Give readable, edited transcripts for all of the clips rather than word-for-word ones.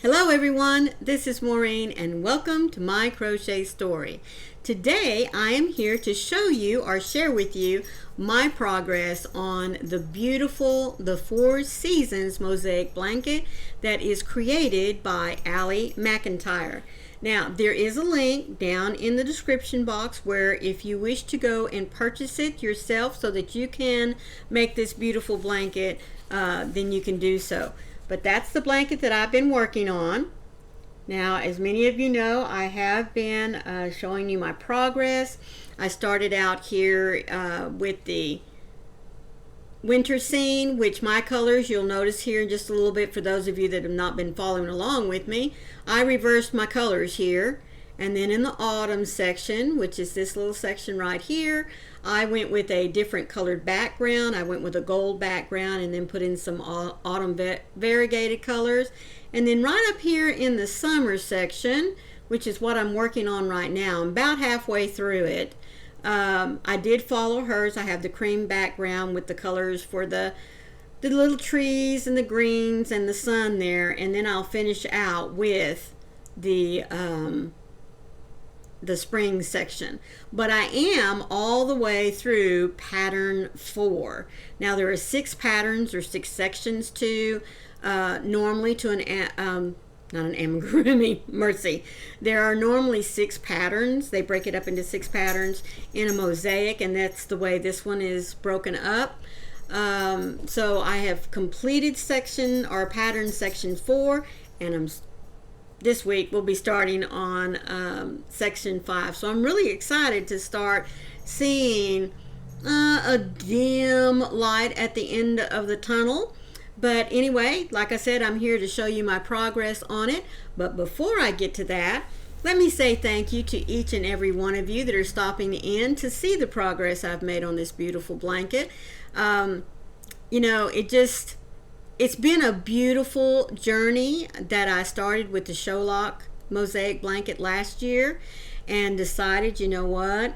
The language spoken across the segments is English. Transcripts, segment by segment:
Hello everyone, this is Maureen and welcome to My Crochet Story. Today I am here to show you or share with you my progress on the beautiful The Four Seasons mosaic blanket that is created by Allie McIntyre. Now there is a link down in the description box where if you wish to go and purchase it yourself so that you can make this beautiful blanket, then you can do so. But that's the blanket that I've been working on. Now, as many of you know, I have been showing you my progress. I started out here with the winter scene, which my colors, you'll notice here in just a little bit for those of you that have not been following along with me, I reversed my colors here. And then in the autumn section, which is this little section right here, I went with a different colored background. I went with a gold background and then put in some autumn variegated colors. And then right up here in the summer section, which is what I'm working on right now, I'm about halfway through it. I did follow hers. I have the cream background with the colors for the little trees and the greens and the sun there. And then I'll finish out with the spring section. But I am all the way through pattern 4. Now there are 6 patterns or 6 sections to normally to an not an amigurumi, mercy. There are normally 6 patterns. They break it up into 6 patterns in a mosaic, and that's the way this one is broken up. So I have completed section or pattern section 4, and this week we'll be starting on section 5. So I'm really excited to start seeing a dim light at the end of the tunnel. But anyway, like I said, I'm here to show you my progress on it. But before I get to that, let me say thank you to each and every one of you that are stopping in to see the progress I've made on this beautiful blanket. You know, it's been a beautiful journey that I started with the Sherlock mosaic blanket last year and decided, you know what,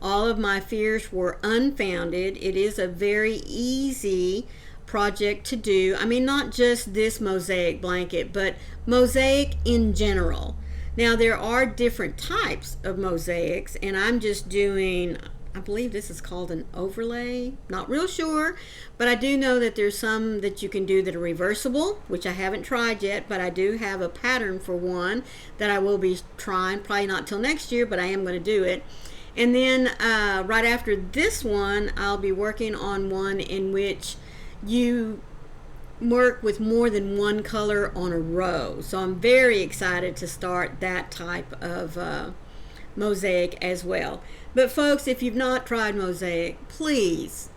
all of my fears were unfounded. It is a very easy project to do. I mean, not just this mosaic blanket, but mosaic in general. Now there are different types of mosaics, and I'm just doing, I believe this is called an overlay. Not real sure, but I do know that there's some that you can do that are reversible, which I haven't tried yet, but I do have a pattern for one that I will be trying, probably not till next year, but I am going to do it. And then right after this one, I'll be working on one in which you work with more than one color on a row. So I'm very excited to start that type of mosaic as well. But folks, if you've not tried mosaic, please,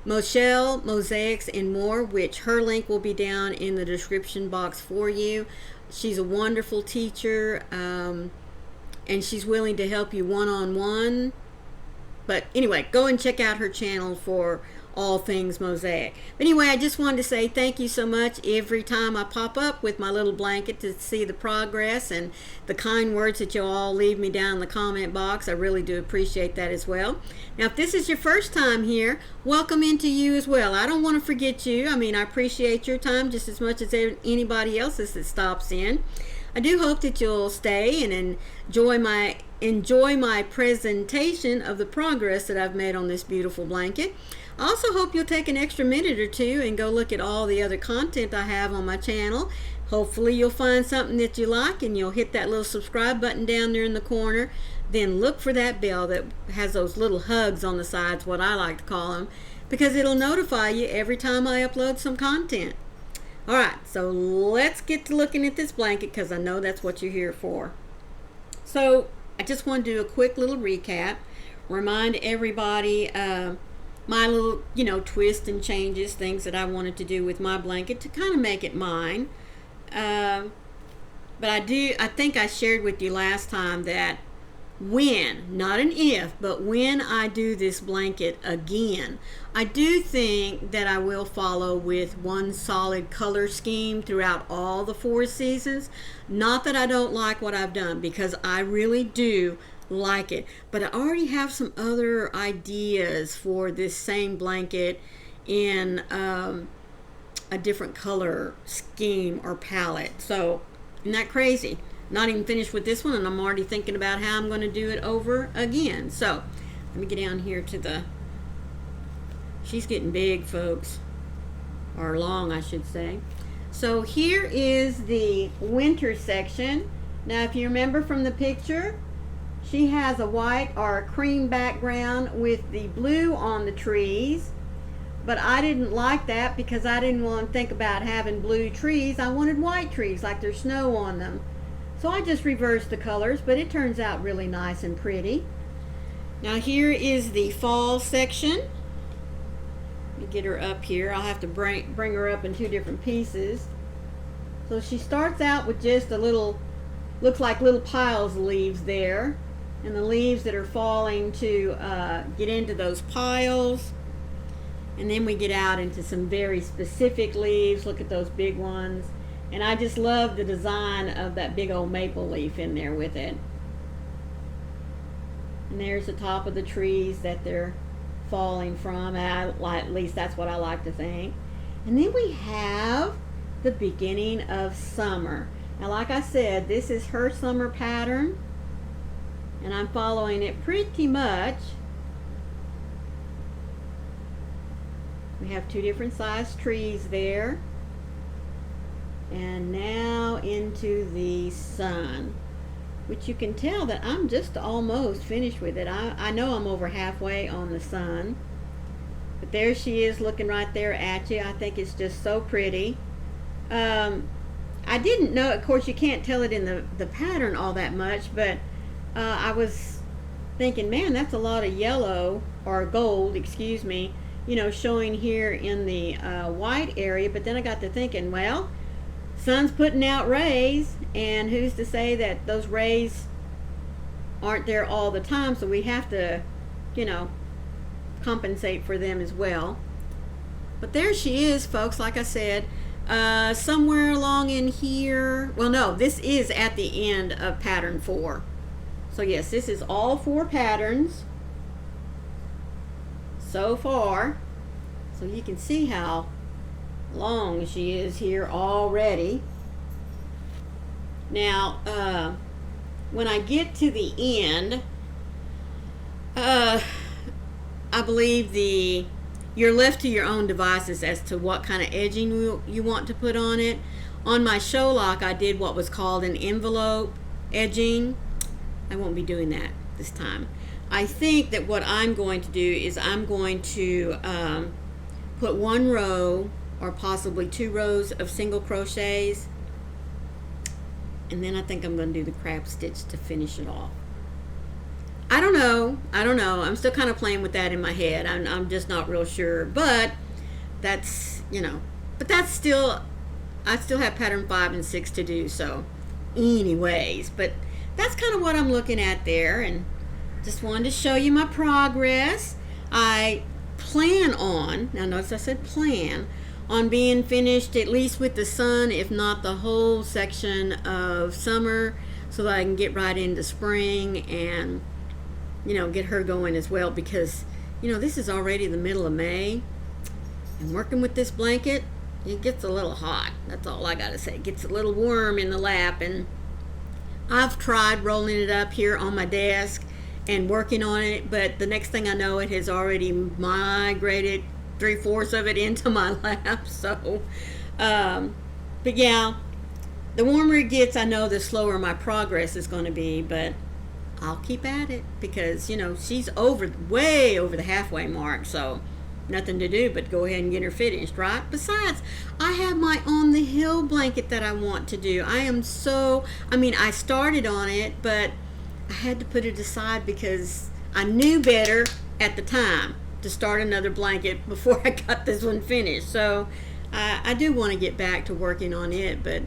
Michelle Mosaics and More, which her link will be down in the description box for you. She's a wonderful teacher, and she's willing to help you one-on-one. But anyway, go and check out her channel for all things mosaic. But anyway, I just wanted to say thank you so much every time I pop up with my little blanket to see the progress and the kind words that you all leave me down in the comment box. I really do appreciate that as well. Now, if this is your first time here, welcome into you as well. I don't want to forget you. I mean, I appreciate your time just as much as anybody else's that stops in. I do hope that you'll stay and enjoy my presentation of the progress that I've made on this beautiful blanket. I also hope you'll take an extra minute or two and go look at all the other content I have on my channel. Hopefully you'll find something that you like and you'll hit that little subscribe button down there in the corner. Then look for that bell that has those little hugs on the sides, what I like to call them, because it'll notify you every time I upload some content. Alright, so let's get to looking at this blanket because I know that's what you're here for. So I just want to do a quick little recap, remind everybody my little, twists and changes, things that I wanted to do with my blanket to kind of make it mine. But I think I shared with you last time that when, not an if, but when I do this blanket again, I do think that I will follow with one solid color scheme throughout all the 4 seasons. Not that I don't like what I've done, because I really do like it, but I already have some other ideas for this same blanket in a different color scheme or palette. So isn't that crazy? Not even finished with this one, and I'm already thinking about how I'm going to do it over again. So let me get down here to the, she's getting big, folks, or long I should say. So here is the winter section. Now if you remember from the picture, she has a white or a cream background with the blue on the trees, but I didn't like that because I didn't want to think about having blue trees. I wanted white trees like there's snow on them. So I just reversed the colors, but it turns out really nice and pretty. Now here is the fall section. Let me get her up here. I'll have to bring her up in two different pieces. So she starts out with just a little, looks like little piles of leaves there. And the leaves that are falling to get into those piles. And then we get out into some very specific leaves. Look at those big ones. And I just love the design of that big old maple leaf in there with it. And there's the top of the trees that they're falling from. At least that's what I like to think. And then we have the beginning of summer. Now like I said, this is her summer pattern. And I'm following it pretty much. We have two different sized trees there. And now into the sun, which you can tell that I'm just almost finished with it. I know I'm over halfway on the sun, but there she is looking right there at you. I think it's just so pretty. I didn't know, of course you can't tell it in the pattern all that much, but I was thinking, man, that's a lot of yellow, or gold, excuse me, you know, showing here in the white area. But then I got to thinking, well, sun's putting out rays, and who's to say that those rays aren't there all the time, so we have to, you know, compensate for them as well. But there she is, folks, like I said, somewhere along in here. Well, no, this is at the end of pattern 4. So yes, this is all 4 patterns so far. So you can see how long she is here already. Now when I get to the end, I believe you're left to your own devices as to what kind of edging you want to put on it. On my show lock, I did what was called an envelope edging. I won't be doing that this time. I think that what I'm going to do is I'm going to put 1 row or possibly 2 rows of single crochets, and then I think I'm going to do the crab stitch to finish it off. I don't know. I'm still kind of playing with that in my head. I'm just not real sure, but that's, you know, but that's still, I still have pattern 5 and 6 to do. So anyways, but that's kind of what I'm looking at there, and just wanted to show you my progress. I plan on, now notice I said plan, on being finished at least with the sun, if not the whole section of summer, so that I can get right into spring and, you know, get her going as well, because, you know, this is already the middle of May, and working with this blanket, it gets a little hot. That's all I gotta say. It gets a little warm in the lap, and I've tried rolling it up here on my desk and working on it, but the next thing I know, it has already migrated 3/4 of it into my lap. So but yeah, the warmer it gets, I know the slower my progress is going to be, but I'll keep at it, because, you know, she's way over the halfway mark, so nothing to do but go ahead and get her finished, right? Besides, I have my on the hill blanket that I want to do. I started on it, but I had to put it aside because I knew better at the time to start another blanket before I got this one finished. So I do want to get back to working on it, but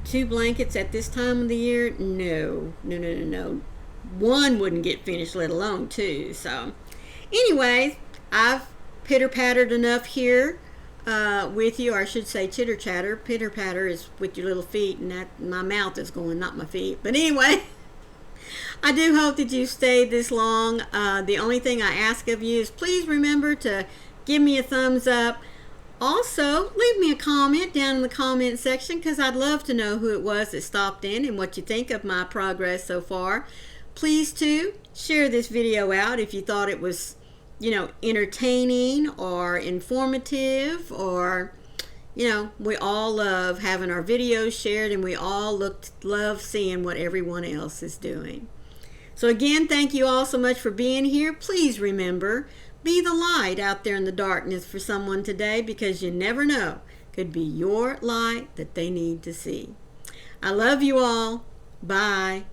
2 blankets at this time of the year, no. One wouldn't get finished, let alone 2. So anyways, I've pitter-pattered enough here with you, or I should say chitter-chatter. Pitter-patter is with your little feet, and that my mouth is going, not my feet. But anyway, I do hope that you stayed this long. The only thing I ask of you is please remember to give me a thumbs up. Also, leave me a comment down in the comment section because I'd love to know who it was that stopped in and what you think of my progress so far. Please too share this video out if you thought it was, entertaining or informative, or we all love having our videos shared, and we all love seeing what everyone else is doing. So again, thank you all so much for being here. Please remember, be the light out there in the darkness for someone today, because you never know, could be your light that they need to see. I love you all. Bye.